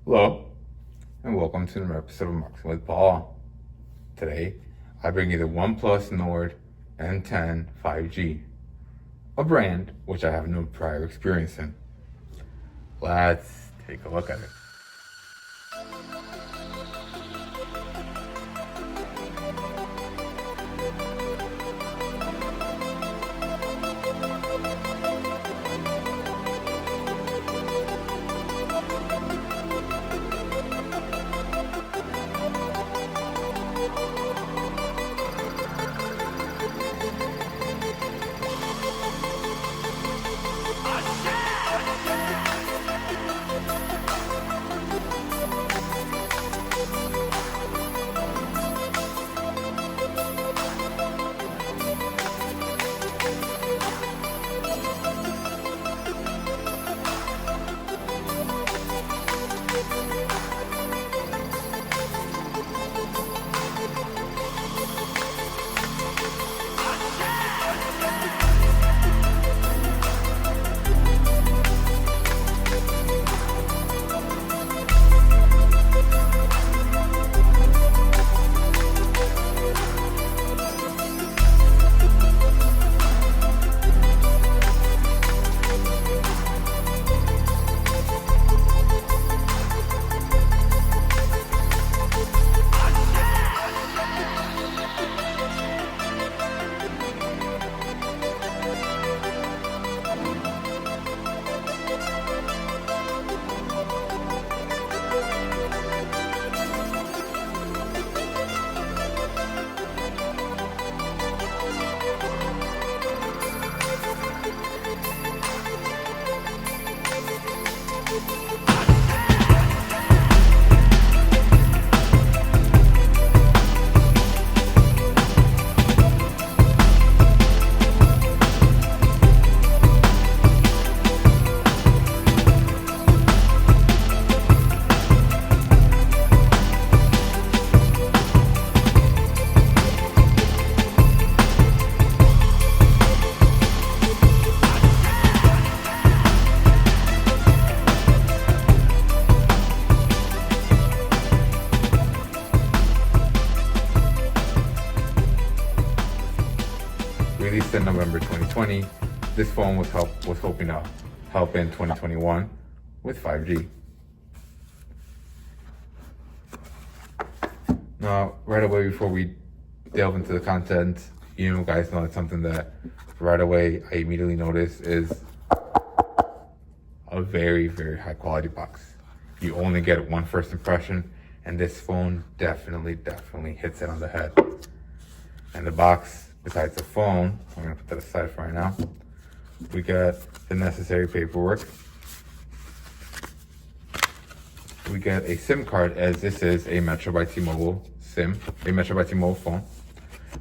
Hello, and welcome to another episode of Marketing with Paul. Today, I bring you the OnePlus Nord N10 5G, a brand which I have no prior experience in. Let's take a look at it. Released in November 2020, this phone was hoping to help in 2021 with 5G. Now, right away before we delve into the content, you guys know it's something that right away I immediately notice is a very, very high quality box. You only get one first impression, and this phone definitely hits it on the head. And the box, besides the phone, I'm gonna put that aside for right now, we got the necessary paperwork. We get a SIM card, as this is a Metro by T-Mobile SIM, a Metro by T-Mobile phone.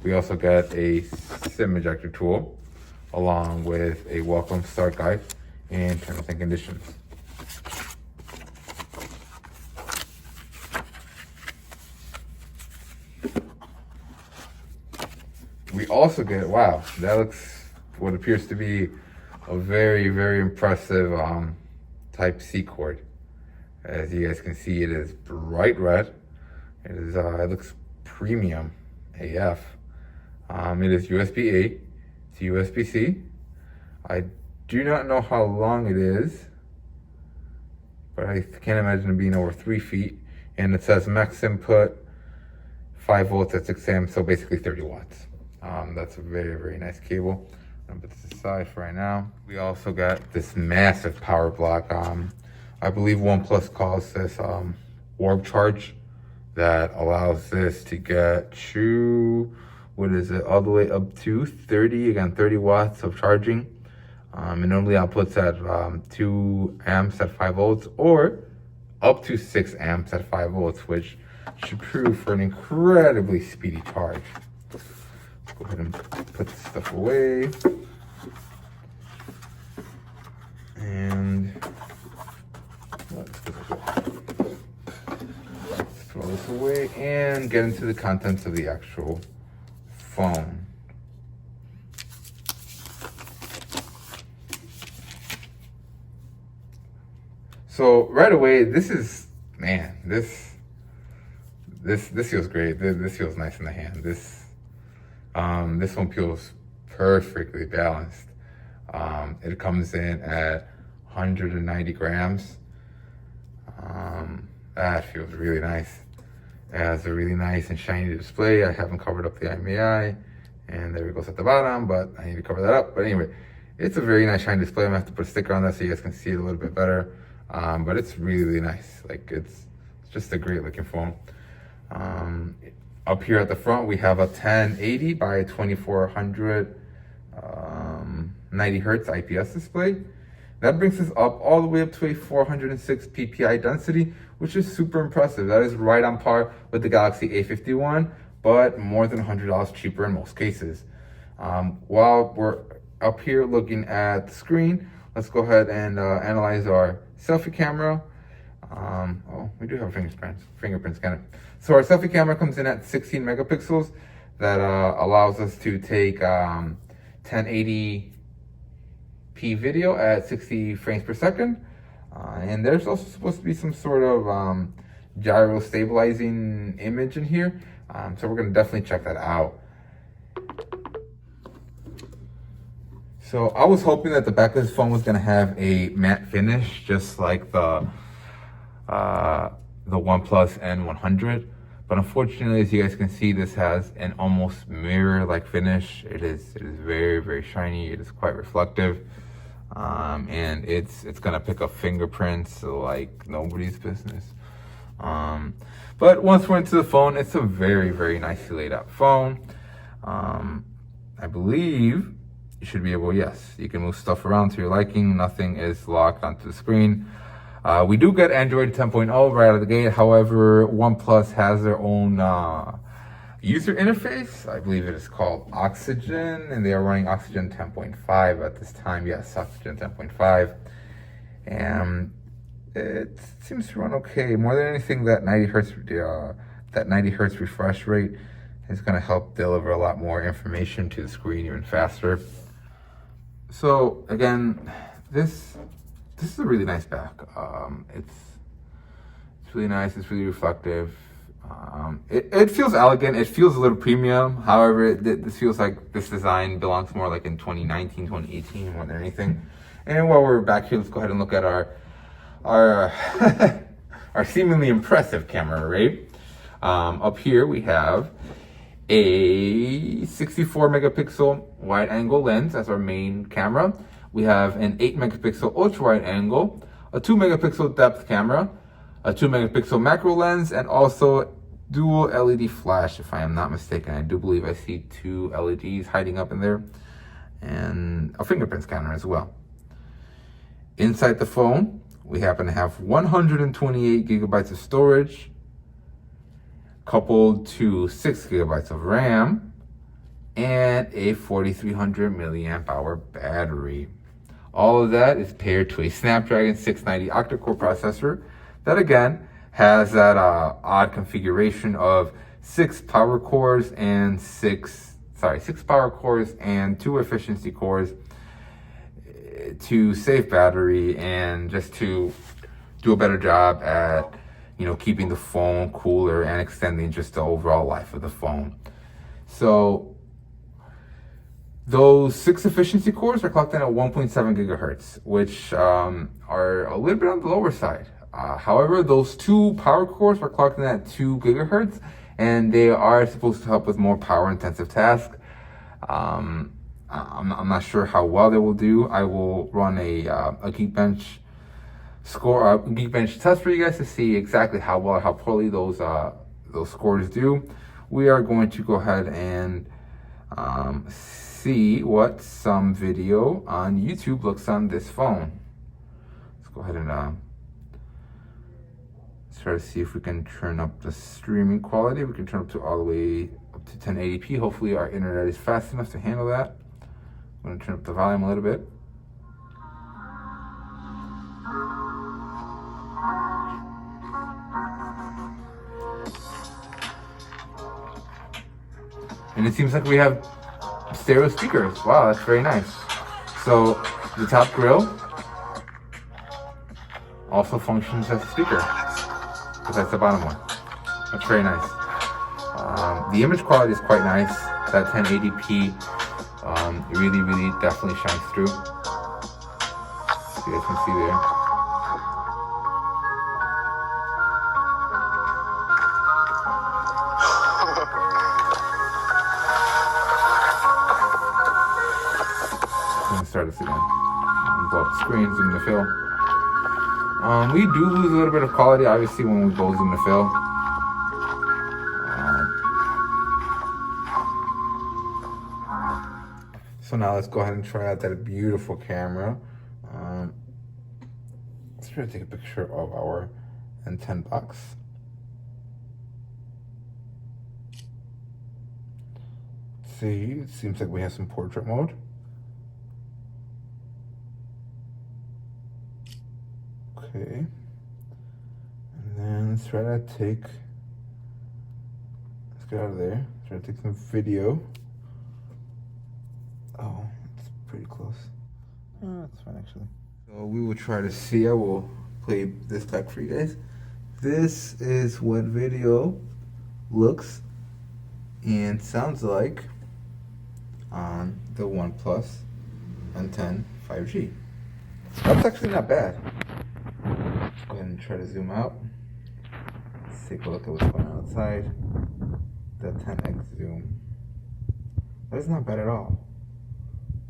We also get a SIM ejector tool, along with a welcome start guide and terms and conditions. We also get, wow, that looks what appears to be a very, very impressive Type-C cord. As you guys can see, it is bright red. It is, it looks premium AF. It is USB-A to USB-C. I do not know how long it is, but I can't imagine it being over 3 feet. And it says max input 5 volts at 6 amps, so basically 30 watts. That's a very, very nice cable. I'm gonna put this aside for right now. We also got this massive power block. I believe OnePlus calls this orb charge, that allows this to get to, what is it, all the way up to 30 watts of charging. It normally outputs at 2 amps at 5 volts or up to 6 amps at 5 volts, which should prove for an incredibly speedy charge. Let's go ahead and put this stuff away. And let's throw this away and get into the contents of the actual phone. So right away, this is man, this feels great. This feels nice in the hand. This one feels perfectly balanced. It comes in at 190 grams. That feels really nice. It has a really nice and shiny display. I haven't covered up the IMEI, and there it goes at the bottom, but I need to cover that up. But anyway, it's a very nice shiny display. I'm gonna have to put a sticker on that so you guys can see it a little bit better. But it's really, really nice. Like it's just a great looking phone. Up here at the front, we have a 1080 by 2400 90 hertz IPS display. That brings us up all the way up to a 406 PPI density, which is super impressive. That is right on par with the Galaxy A51, but more than $100 cheaper in most cases. While we're up here looking at the screen, let's go ahead and analyze our selfie camera. Oh, we do have a fingerprint scanner. So our selfie camera comes in at 16 megapixels. That allows us to take 1080p video at 60 frames per second. And there's also supposed to be some sort of gyro stabilizing image in here. So we're gonna definitely check that out. So I was hoping that the back of this phone was gonna have a matte finish, just like the OnePlus N10, but unfortunately, as you guys can see, this has an almost mirror-like finish. It is very, very shiny. It is quite reflective, and it's gonna pick up fingerprints like nobody's business. But once we're into the phone, it's a very, very nicely laid out phone. I believe you should be able, yes, you can move stuff around to your liking. Nothing is locked onto the screen. We do get Android 10.0 right out of the gate. However, OnePlus has their own user interface. I believe it is called Oxygen, and they are running Oxygen 10.5 at this time. Yes, Oxygen 10.5. And it seems to run okay. More than anything, that 90 hertz refresh rate is going to help deliver a lot more information to the screen even faster. So again, this is a really nice back. It's really nice. It's really reflective. It feels elegant. It feels a little premium. However, this feels like this design belongs more like in 2019, 2018 more than anything. And while we're back here, let's go ahead and look at our our seemingly impressive camera array. Up here we have a 64 megapixel wide angle lens as our main camera. We have an 8 megapixel ultra wide angle, a 2 megapixel depth camera, a 2 megapixel macro lens, and also dual LED flash, if I am not mistaken. I do believe I see 2 LEDs hiding up in there, and a fingerprint scanner as well. Inside the phone, we happen to have 128 gigabytes of storage, coupled to 6 gigabytes of RAM, and a 4300 milliamp hour battery. All of that is paired to a Snapdragon 690 octa-core processor that again has that odd configuration of 6 power cores and 2 efficiency cores to save battery and just to do a better job at, you know, keeping the phone cooler and extending just the overall life of the phone. So those 6 efficiency cores are clocked in at 1.7 gigahertz, which are a little bit on the lower side. However, those 2 power cores are clocked in at 2 gigahertz, and they are supposed to help with more power-intensive tasks. I'm not sure how well they will do. I will run a Geekbench Geekbench test for you guys to see exactly how well or how poorly those scores do. We are going to go ahead and see what some video on YouTube looks on this phone. Let's go ahead and try to see if we can turn up the streaming quality. We can turn up to all the way up to 1080p. Hopefully our internet is fast enough to handle that. I'm going to turn up the volume a little bit. And it seems like we have stereo speakers. Wow, that's very nice. So the top grill also functions as a speaker. besides the bottom one. That's very nice. The image quality is quite nice. That 1080p really definitely shines through. You guys can see there. I'm gonna start this again. Blow up the screen, zoom the fill. We do lose a little bit of quality, obviously, when we go zoom the fill. So now let's go ahead and try out that beautiful camera. Let's try to take a picture of our N10 box. Let's see, it seems like we have some portrait mode. Okay. And then let's try to take, let's get out of there. Try to take some video. Oh, it's pretty close. That's fine actually. So we will try to see, I will play this back for you guys. This is what video looks and sounds like on the OnePlus N10 5G. That's actually not bad. Let's go ahead and try to zoom out. Let's take a look at what's going on outside. The 10x zoom. That is not bad at all.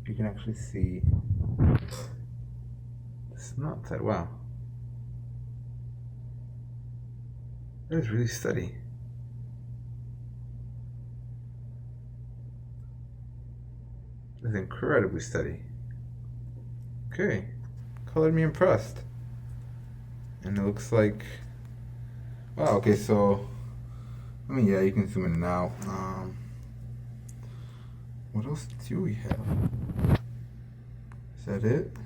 You can actually see the snow outside. Wow. That is really steady. It's incredibly steady. Okay. Colored me impressed. And it looks like, wow, okay, so, I mean, yeah, you can zoom in now. What else do we have? Is that it?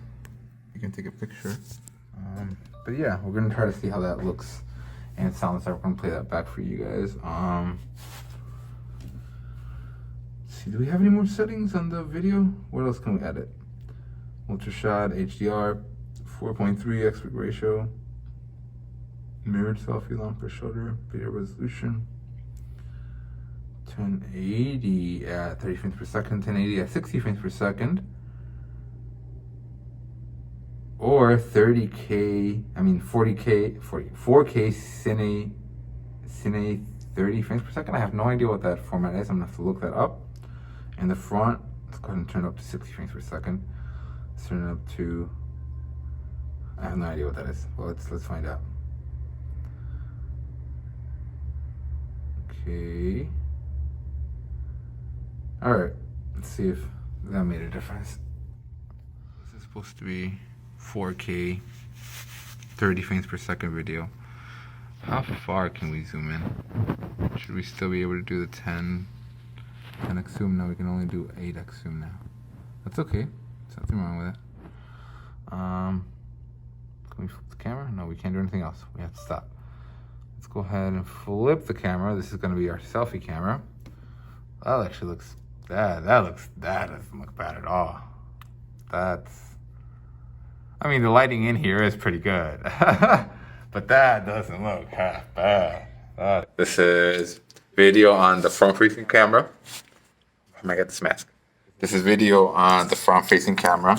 You can take a picture. But yeah, we're gonna try to see how that looks and sounds. So we're gonna play that back for you guys. Let's see, do we have any more settings on the video? What else can we edit? Ultra shot, HDR, 4.3 aspect ratio, mirrored selfie, long per shoulder, video resolution, 1080 at 30 frames per second, 1080 at 60 frames per second, or 30K, I mean 4K Cine 30 frames per second. I have no idea what that format is. I'm gonna have to look that up. In the front, let's go ahead and turn it up to 60 frames per second. Let's turn it up to, I have no idea what that is. Well, let's find out. Okay. All right, let's see if that made a difference. This is supposed to be 4K, 30 frames per second video. How far can we zoom in? Should we still be able to do the 10x zoom? No, we can only do 8x zoom now. That's okay, there's nothing wrong with it. Can we flip the camera? No, we can't do anything else. We have to stop. Let's go ahead and flip the camera. This is gonna be our selfie camera. That actually looks, that doesn't look bad at all. I mean, the lighting in here is pretty good, but that doesn't look half bad. This is video on the front-facing camera. I might get this mask. This is video on the front-facing camera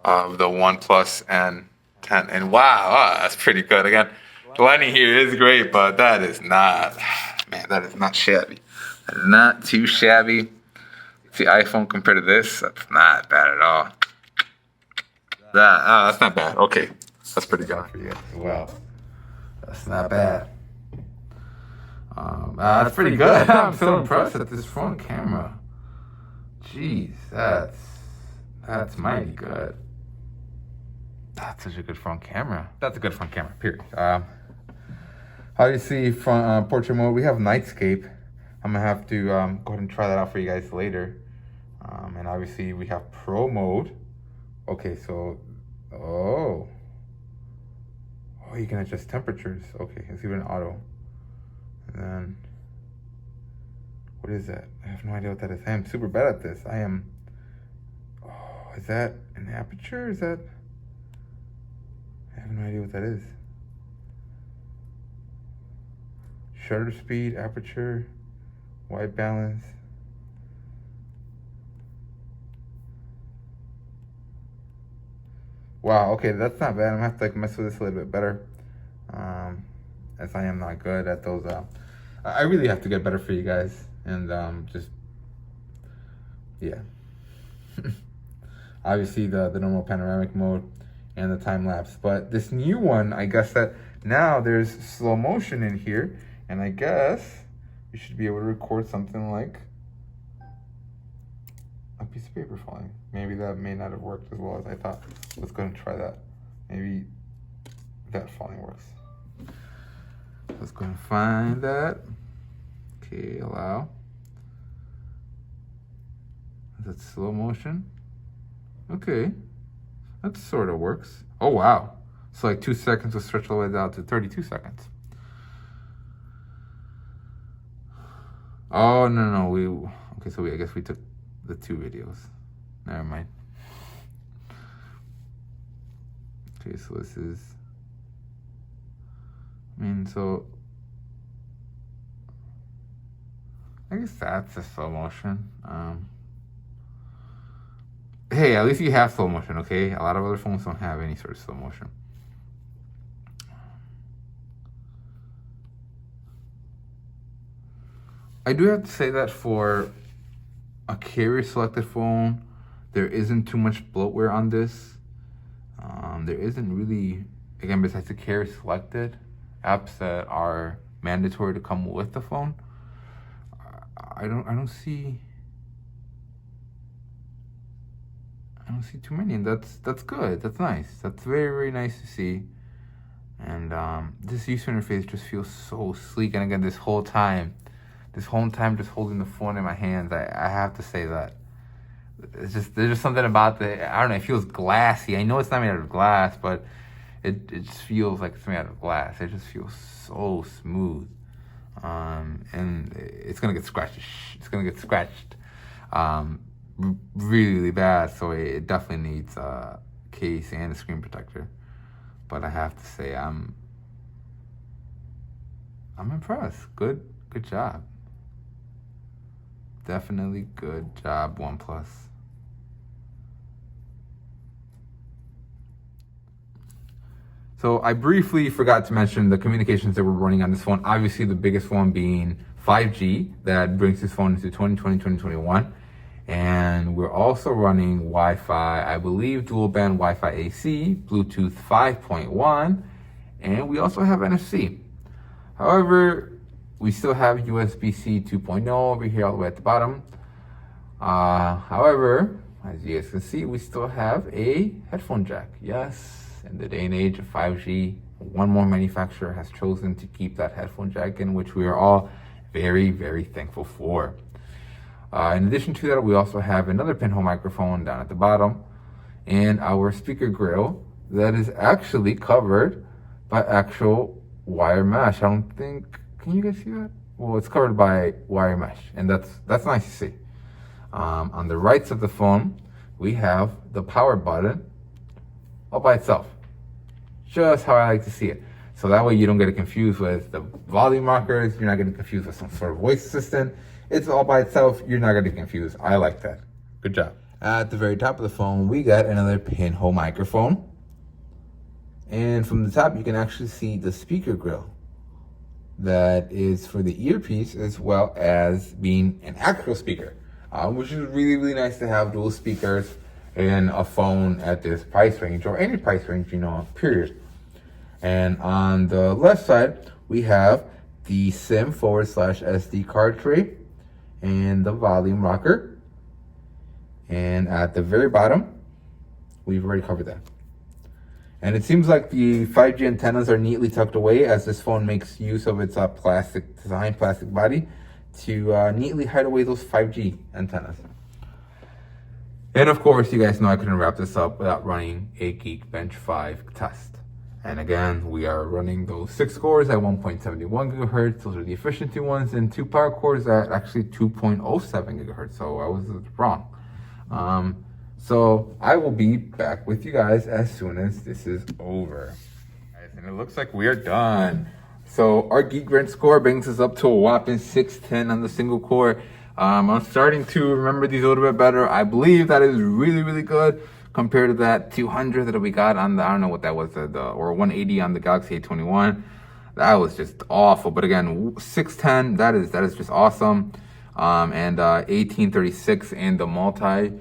of the OnePlus N10, and wow, that's pretty good. Again, the lighting here is great, but that is not, man, that is not shabby. That is not too shabby. The iPhone compared to this, that's not bad at all. That's not bad. Okay, that's pretty good for you. Wow, that's not bad. That's pretty good. I'm so impressed at this front camera. Jeez, that's mighty good. That's such a good front camera. That's a good front camera, period. How do you see front portrait mode? We have nightscape. I'm gonna have to go ahead and try that out for you guys later. And obviously we have pro mode. Okay, so, you can adjust temperatures. Okay, it's even auto. And then, what is that? I have no idea what that is. I am super bad at this. I am, is that an aperture? Is that, I have no idea what that is. shutter speed, aperture, white balance. Wow, okay, that's not bad. I'm gonna have to like mess with this a little bit better. As I am not good at those. I really have to get better for you guys, and just yeah. Obviously the normal panoramic mode and the time lapse, but this new one, I guess that now there's slow motion in here, and I guess you should be able to record something like a piece of paper falling. Maybe that may not have worked as well as I thought. Let's go and try that. Maybe that falling works. Let's go and find that. Okay, allow. That's slow motion. Okay, that sort of works. Oh wow, so like 2 seconds will stretch all the way down to 32 seconds. Oh no, okay, so I guess we took the 2 videos. Never mind. Okay, so this is, so I guess that's a slow motion. Hey, at least you have slow motion, okay? A lot of other phones don't have any sort of slow motion. I do have to say that for a carrier selected phone, there isn't too much bloatware on this. There isn't really, again, besides the carrier selected apps that are mandatory to come with the phone. I don't see too many, and that's good. That's nice. That's very, very nice to see. And this user interface just feels so sleek. And again, this whole time just holding the phone in my hands, I have to say that there's just something about I don't know, it feels glassy. I know it's not made out of glass, but it just feels like it's made out of glass. It just feels so smooth. And it's gonna get scratched. It's gonna get scratched really, really bad. So it definitely needs a case and a screen protector. But I have to say, I'm impressed. Good job. Definitely good job, OnePlus. So I briefly forgot to mention the communications that we're running on this phone. Obviously, the biggest one being 5G that brings this phone into 2020, 2021. And we're also running Wi-Fi, I believe dual band Wi-Fi AC, Bluetooth 5.1, and we also have NFC. However, we still have USB-C 2.0 over here all the way at the bottom. However, as you guys can see, we still have a headphone jack. Yes. In the day and age of 5G, one more manufacturer has chosen to keep that headphone jack in, which we are all very, very thankful for. In addition to that, we also have another pinhole microphone down at the bottom and our speaker grill that is actually covered by actual wire mesh. I don't think, can you guys see that? Well, it's covered by wire mesh, and that's nice to see. On the right side of the phone, we have the power button all by itself, just how I like to see it. So that way you don't get it confused with the volume rockers, you're not getting confused with some sort of voice assistant. It's all by itself, you're not getting confused. I like that. Good job. At the very top of the phone, we got another pinhole microphone. And from the top, you can actually see the speaker grill that is for the earpiece as well as being an actual speaker, which is really, really nice to have dual speakers in a phone at this price range, or any price range, period. And on the left side, we have the SIM/SD card tray and the volume rocker. And at the very bottom, we've already covered that. And it seems like the 5G antennas are neatly tucked away, as this phone makes use of its plastic body to neatly hide away those 5G antennas. And of course, you guys know I couldn't wrap this up without running a Geekbench 5 test. And again, we are running those 6 cores at 1.71 gigahertz. Those are the efficiency ones, and 2 power cores at actually 2.07 gigahertz. So I was wrong. So I will be back with you guys as soon as this is over. And it looks like we are done. So our Geekbench score brings us up to a whopping 610 on the single core. I'm starting to remember these a little bit better. I believe that is really, really good compared to that 200 that we got on the, I don't know what that was, or 180 on the Galaxy A21. That was just awful. But again, 610, that is just awesome. And 1836 in the multi-core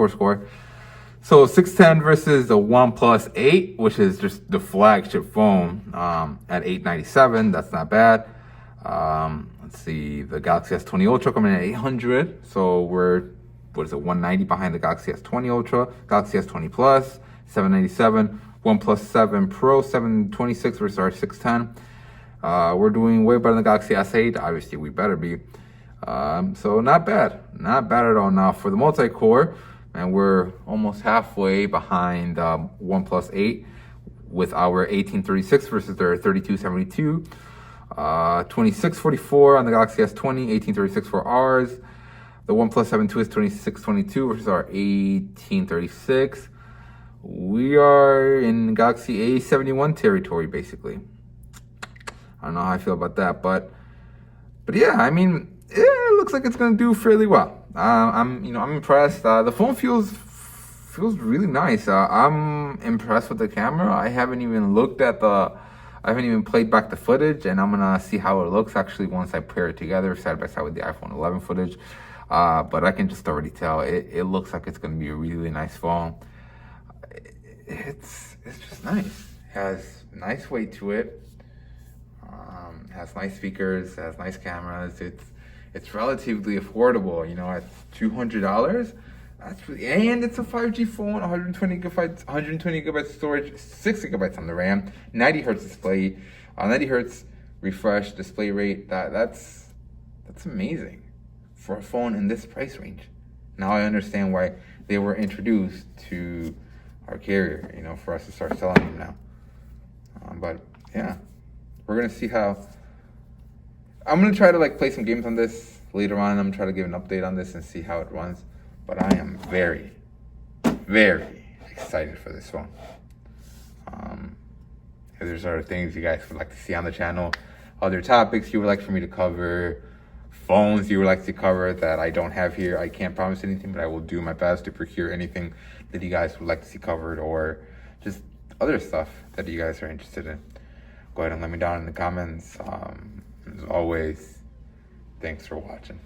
score. So 610 versus the OnePlus 8, which is just the flagship phone, at 897. That's not bad. Let's see, the Galaxy S20 Ultra coming in at 800. So we're, 190 behind the Galaxy S20 Ultra, Galaxy S20 Plus, 797, OnePlus 7 Pro, 726 versus our 610. We're doing way better than the Galaxy S8. Obviously, we better be. So not bad at all. Now for the multi-core, and we're almost halfway behind OnePlus 8 with our 1836 versus their 3272. 2644 on the Galaxy S20, 1836 for ours. The OnePlus 7 II is 2622 versus our 1836. We are in Galaxy A71 territory, basically. I don't know how I feel about that, but yeah, I mean, it looks like it's gonna do fairly well. I'm impressed. The phone feels really nice. I'm impressed with the camera. I haven't even played back the footage, and I'm gonna see how it looks actually once I pair it together side by side with the iPhone 11 footage. But I can just already tell it looks like it's gonna be a really nice phone. It's just nice. It has nice weight to it. Has nice speakers, has nice cameras. It's relatively affordable, at $200. That's really, and it's a 5G phone, 120 gigabytes storage, 6 gigabytes on the RAM, 90 hertz display, 90 hertz refresh display rate. That's amazing for a phone in this price range. Now I understand why they were introduced to our carrier, for us to start selling them now. But yeah, we're gonna see how. I'm gonna try to play some games on this later on. I'm gonna try to give an update on this and see how it runs. But I am very, very excited for this one. If there's other things you guys would like to see on the channel, other topics you would like for me to cover, phones you would like to cover that I don't have here, I can't promise anything, but I will do my best to procure anything that you guys would like to see covered, or just other stuff that you guys are interested in. Go ahead and let me down in the comments. As always, thanks for watching.